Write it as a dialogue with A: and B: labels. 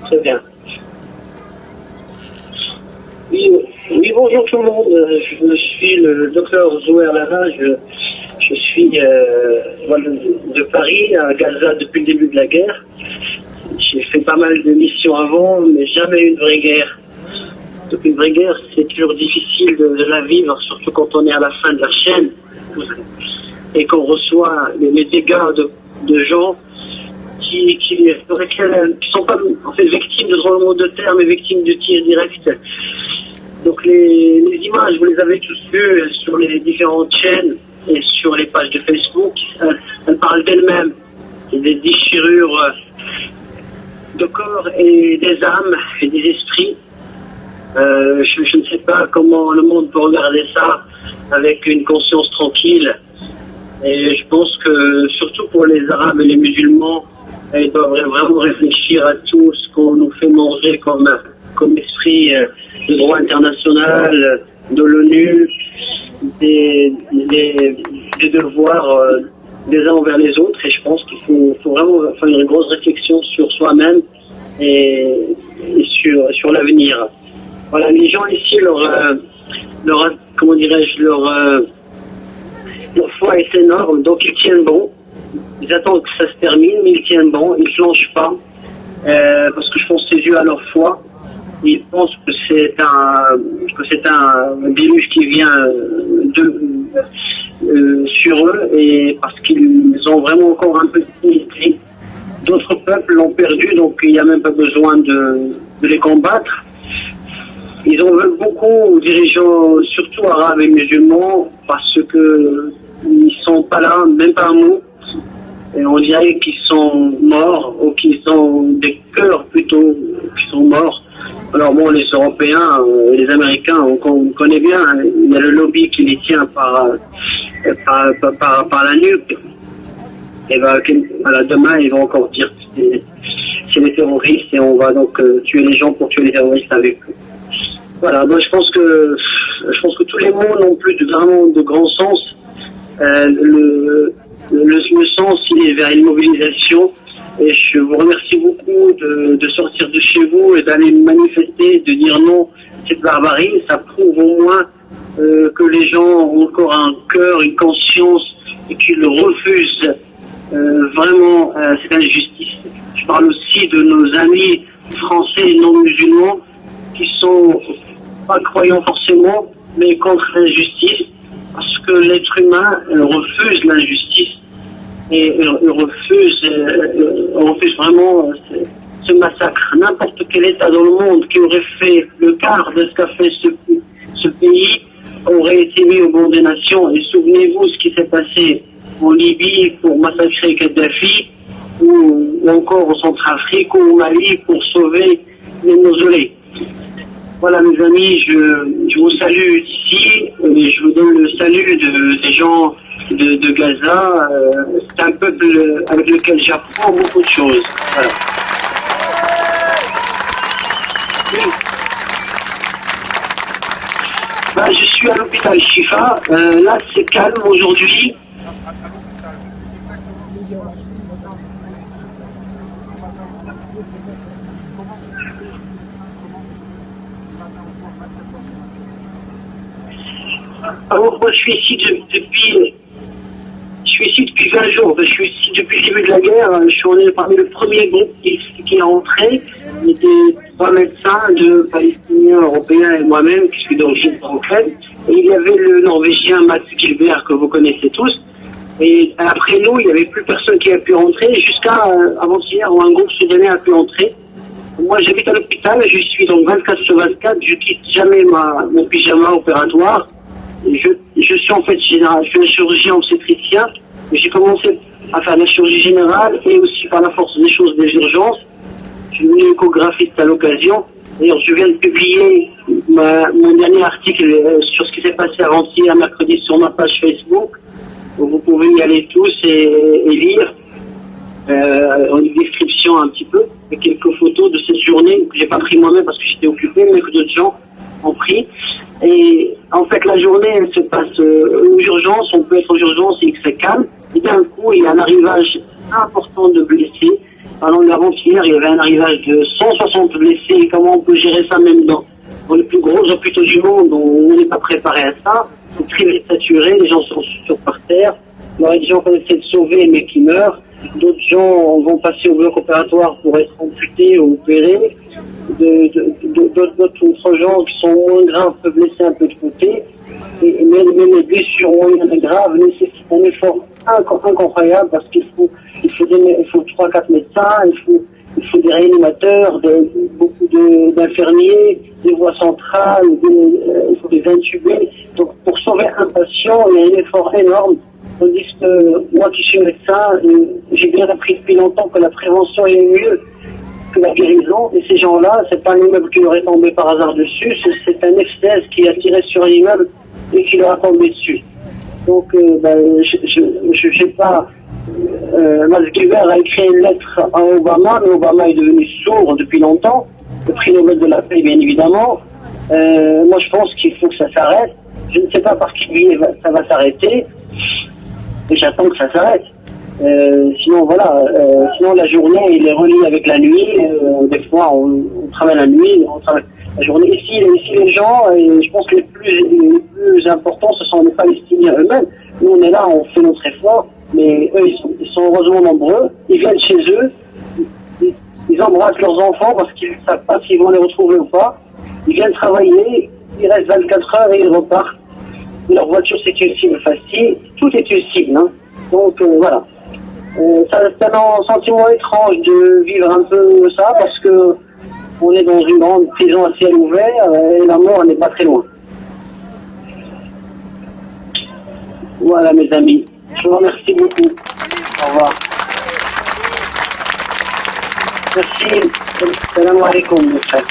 A: Très bien. Oui, oui, bonjour tout le monde. Je suis le docteur Zouer Lara. Je suis voilà, de Paris à Gaza depuis le début de la guerre. J'ai fait pas mal de missions avant, mais jamais une vraie guerre. Donc une vraie guerre, c'est toujours difficile de la vivre, surtout quand on est à la fin de la chaîne et qu'on reçoit les dégâts de gens qui sont pas en fait victimes de tremblements de terre, mais victimes de tirs directs. Donc les images, vous les avez tous vues sur les différentes chaînes et sur les pages de Facebook. Elles parlent d'elles-mêmes. C'est des déchirures de corps et des âmes et des esprits. Je ne sais pas comment le monde peut regarder ça avec une conscience tranquille. Et je pense que surtout pour les Arabes et les musulmans, ils doivent vraiment réfléchir à tout ce qu'on nous fait manger comme esprit de droit international, de l'ONU, des devoirs des uns envers les autres. Et je pense qu'il faut vraiment faire une grosse réflexion sur soi-même et sur l'avenir. Voilà, les gens ici, comment dirais-je, leur foi est énorme, donc ils tiennent bon. Ils attendent que ça se termine, mais ils tiennent bon, ils ne flanchent pas, parce que je pense que c'est dû à leur foi. Ils pensent que c'est un déluge qui vient sur eux, et parce qu'ils ont vraiment encore un peu de dignité. D'autres peuples l'ont perdu, donc il n'y a même pas besoin de les combattre. Ils en veulent beaucoup aux dirigeants, surtout arabes et musulmans, parce que ils sont pas là, même pas un mot. Et on dirait qu'ils sont morts, ou qu'ils ont des cœurs plutôt qui sont morts. Alors bon, les Européens et les Américains, on connaît bien, hein, il y a le lobby qui les tient par la nuque. Et voilà, demain, ils vont encore dire que c'est les terroristes et on va donc tuer les gens pour tuer les terroristes avec eux. Voilà, moi je pense que tous les mots n'ont plus vraiment de grand sens. Le sens, il est vers une mobilisation. Et je vous remercie beaucoup de sortir de chez vous et d'aller manifester, de dire non, cette barbarie. Ça prouve au moins que les gens ont encore un cœur, une conscience et qu'ils refusent vraiment cette injustice. Je parle aussi de nos amis français et non musulmans qui sont pas croyants forcément, mais contre l'injustice, parce que l'être humain refuse l'injustice et refuse vraiment ce massacre. N'importe quel État dans le monde qui aurait fait le quart de ce qu'a fait ce pays aurait été mis au banc des nations. Et souvenez-vous ce qui s'est passé en Libye pour massacrer Kadhafi, ou encore en Centrafrique ou au Mali pour sauver les mausolées. Voilà mes amis, je vous salue ici et je vous donne le salut des gens de Gaza. C'est un peuple avec lequel j'apprends beaucoup de choses. Voilà. Oui. Je suis à l'hôpital Shifa. Là c'est calme aujourd'hui. Alors, moi, je suis ici depuis 20 jours. Je suis ici depuis le début de la guerre. Je suis parmi le premier groupe qui est entré. Il y était 3 médecins, 2 Palestiniens, Européens et moi-même, qui suis d'origine marocaine. Et il y avait le Norvégien Mats Gilbert, que vous connaissez tous. Et après nous, il n'y avait plus personne qui a pu rentrer. Jusqu'à avant-hier, où un groupe soudanais a pu entrer. Moi, j'habite à l'hôpital. Je suis donc 24/24. Je quitte jamais mon pyjama opératoire. Je suis en fait général, je suis un chirurgien obstétricien. J'ai commencé à faire la chirurgie générale et aussi par la force des choses des urgences. Je suis devenu échographiste à l'occasion. D'ailleurs, je viens de publier mon dernier article sur ce qui s'est passé avant-hier, mercredi, sur ma page Facebook. Donc, vous pouvez y aller tous et lire une description un petit peu et quelques photos de cette journée que j'ai pas pris moi-même parce que j'étais occupé, mais que d'autres gens ont pris. Et en fait, la journée, elle se passe aux urgences. On peut être aux urgences et que c'est calme. Et d'un coup, il y a un arrivage important de blessés. Pendant l'avant-hier, il y avait un arrivage de 160 blessés. Comment on peut gérer ça même dans les plus gros hôpitaux du monde? On n'est pas préparé à ça. C'est très saturé, les gens sont sur par terre. Il y aurait des gens qu'on essaie de sauver mais qui meurent. D'autres gens vont passer au bloc opératoire pour être amputés ou opérés. D'autres gens qui sont moins graves peuvent laisser un peu de côté. Et même les blessures moyennes et graves nécessitent un effort incroyable parce qu'il faut 3-4 médecins, il faut des réanimateurs, beaucoup d'infirmiers, des voies centrales, il faut des intubés. Donc pour sauver un patient, il y a un effort énorme. Tandis que moi qui suis médecin, j'ai bien appris depuis longtemps que la prévention est mieux que la guérison. Et ces gens-là, c'est pas un immeuble qui leur est tombé par hasard dessus, c'est un F-16 qui a tiré sur un immeuble et qui leur a tombé dessus. Donc, je sais pas. Mazguiber a écrit une lettre à Obama, mais Obama est devenu sourd depuis longtemps. Le prix Nobel de la paix, bien évidemment. Moi, je pense qu'il faut que ça s'arrête. Je ne sais pas par qui biais ça va s'arrêter. Et j'attends que ça s'arrête. Sinon, voilà. Sinon, la journée, il est relié avec la nuit. Des fois, on travaille la nuit, on travaille la journée. Ici, les gens, je pense que les plus importants, ce sont les Palestiniens eux-mêmes. Nous, on est là, on fait notre effort. Mais eux, ils sont heureusement nombreux. Ils viennent chez eux. Ils embrassent leurs enfants parce qu'ils ne savent pas s'ils vont les retrouver ou pas. Ils viennent travailler. Ils restent 24 heures et ils repartent. Leur voiture, c'est une cible facile. Tout est une cible. Hein. Donc, voilà. C'est un sentiment étrange de vivre un peu ça parce que on est dans une grande prison à ciel ouvert et la mort n'est pas très loin. Voilà, mes amis. Je vous remercie beaucoup. Au revoir. Merci. Salam alaikum, mes frères.